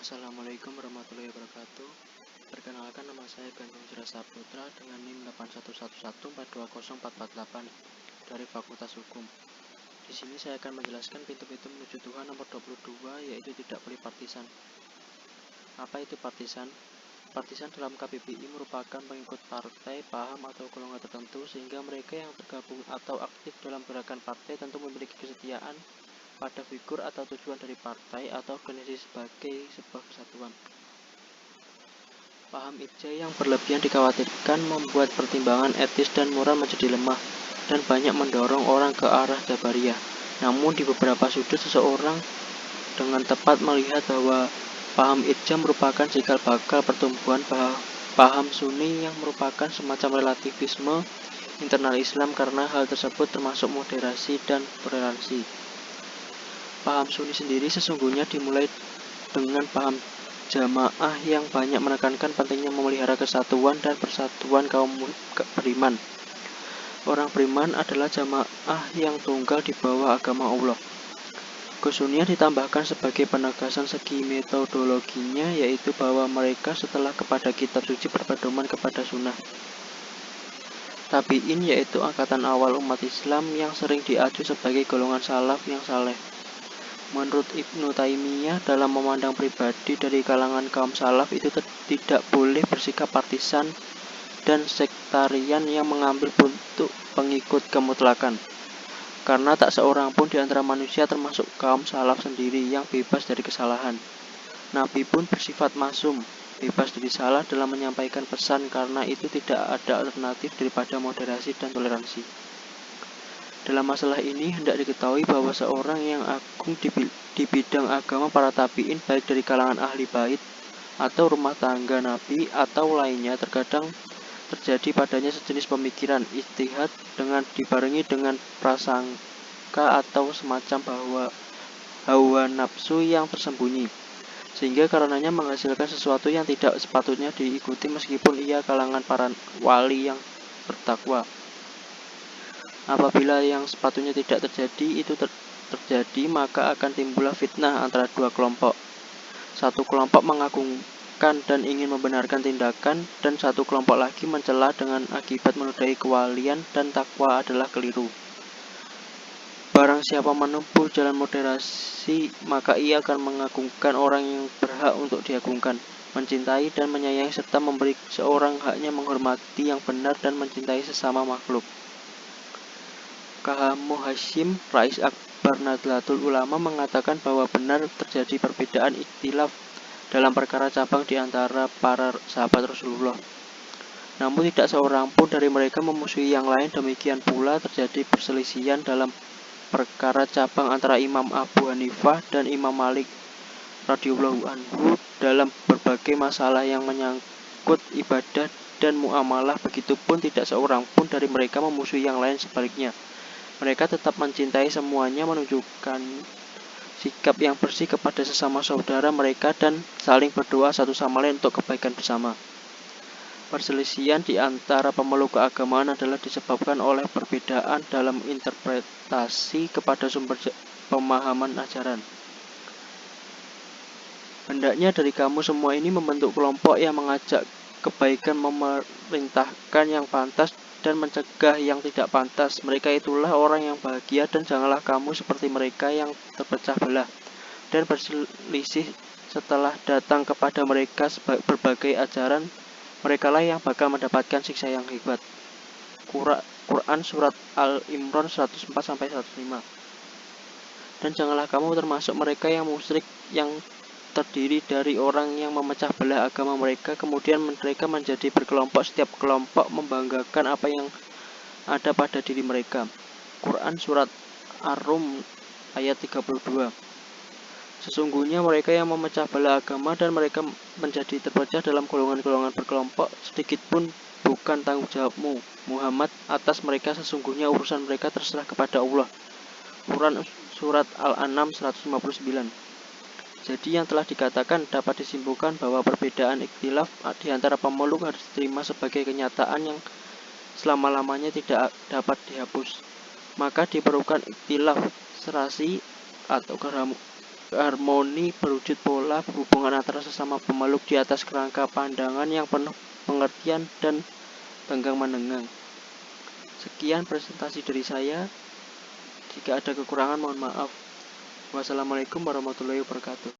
Assalamualaikum warahmatullahi wabarakatuh. Perkenalkan, nama saya Gandung Jira Saputra dengan NIM 81114204448 dari Fakultas Hukum. Di sini saya akan menjelaskan pintu-pintu menuju Tuhan nomor 22, yaitu tidak boleh partisan. Apa itu partisan? Partisan dalam KBBI merupakan pengikut partai, paham, atau golongan tertentu, sehingga mereka yang tergabung atau aktif dalam gerakan partai tentu memiliki kesetiaan pada figur atau tujuan dari partai atau organisasi sebagai sebuah kesatuan. Paham Ibja yang berlebihan dikhawatirkan membuat pertimbangan etis dan moral menjadi lemah dan banyak mendorong orang ke arah Jabariyah. Namun di beberapa sudut seseorang dengan tepat melihat bahwa paham Ibja merupakan cikal bakal pertumbuhan paham Sunni yang merupakan semacam relativisme internal Islam, karena hal tersebut termasuk moderasi dan toleransi. Paham Sunni sendiri sesungguhnya dimulai dengan paham jamaah yang banyak menekankan pentingnya memelihara kesatuan dan persatuan kaum beriman. Orang beriman adalah jamaah yang tunggal di bawah agama Allah. Kesunnian ditambahkan sebagai penegasan segi metodologinya, yaitu bahwa mereka setelah kepada kitab suci berpedoman kepada sunnah. Tabi'in yaitu angkatan awal umat Islam yang sering diaju sebagai golongan salaf yang saleh. Menurut Ibnu Taimiyah, dalam memandang pribadi dari kalangan kaum salaf itu tidak boleh bersikap partisan dan sektarian yang mengambil bentuk pengikut kemutlakan, karena tak seorang pun di antara manusia termasuk kaum salaf sendiri yang bebas dari kesalahan. Nabi pun bersifat masum, bebas dari salah dalam menyampaikan pesan, karena itu tidak ada alternatif daripada moderasi dan toleransi. Dalam masalah ini, hendak diketahui bahwa seorang yang agung di bidang agama para tabi'in, baik dari kalangan ahli bait atau rumah tangga Nabi atau lainnya, terkadang terjadi padanya sejenis pemikiran ijtihad dengan dibarengi dengan prasangka atau semacam bahwa hawa nafsu yang tersembunyi, sehingga karenanya menghasilkan sesuatu yang tidak sepatutnya diikuti meskipun ia kalangan para wali yang bertakwa. Apabila yang sepatutnya tidak terjadi itu terjadi, maka akan timbullah fitnah antara dua kelompok. Satu kelompok mengagungkan dan ingin membenarkan tindakan, dan satu kelompok lagi mencela dengan akibat menodai kewalian dan takwa adalah keliru. Barang siapa menempuh jalan moderasi, maka ia akan mengagungkan orang yang berhak untuk diagungkan, mencintai dan menyayangi, serta memberi seorang haknya menghormati yang benar dan mencintai sesama makhluk. K.H. Muhashim, Rais Akbar Nahdlatul Ulama, mengatakan bahwa benar terjadi perbedaan ikhtilaf dalam perkara cabang di antara para sahabat Rasulullah. Namun tidak seorang pun dari mereka memusuhi yang lain. Demikian pula terjadi perselisihan dalam perkara cabang antara Imam Abu Hanifah dan Imam Malik radhiyallahu anhu dalam berbagai masalah yang menyangkut ibadah dan muamalah. Begitupun tidak seorang pun dari mereka memusuhi yang lain, sebaliknya mereka tetap mencintai semuanya, menunjukkan sikap yang bersih kepada sesama saudara mereka, dan saling berdoa satu sama lain untuk kebaikan bersama. Perselisihan di antara pemeluk keagamaan adalah disebabkan oleh perbedaan dalam interpretasi kepada sumber pemahaman ajaran. Hendaknya dari kamu semua ini membentuk kelompok yang mengajak kebaikan, memerintahkan yang pantas dan mencegah yang tidak pantas. Mereka itulah orang yang bahagia, dan janganlah kamu seperti mereka yang terpecah belah dan berselisih setelah datang kepada mereka berbagai ajaran. Merekalah yang bakal mendapatkan siksa yang hebat. Quran Surat Al-Imran 104-105. Dan janganlah kamu termasuk mereka yang musyrik, yang terdiri dari orang yang memecah belah agama mereka, kemudian mereka menjadi berkelompok, setiap kelompok membanggakan apa yang ada pada diri mereka. Quran Surat Ar-Rum ayat 32. Sesungguhnya mereka yang memecah belah agama dan mereka menjadi terpecah dalam golongan-golongan berkelompok, sedikit pun bukan tanggung jawabmu, Muhammad, atas mereka. Sesungguhnya urusan mereka terserah kepada Allah. Quran Surat Al-An'am 159. Jadi yang telah dikatakan dapat disimpulkan bahwa perbedaan ikhtilaf di antara pemeluk harus diterima sebagai kenyataan yang selama-lamanya tidak dapat dihapus. Maka diperlukan ikhtilaf serasi atau harmoni berwujud pola hubungan antara sesama pemeluk di atas kerangka pandangan yang penuh pengertian dan tenggang menengang. Sekian presentasi dari saya. Jika ada kekurangan mohon maaf. Wassalamualaikum warahmatullahi wabarakatuh.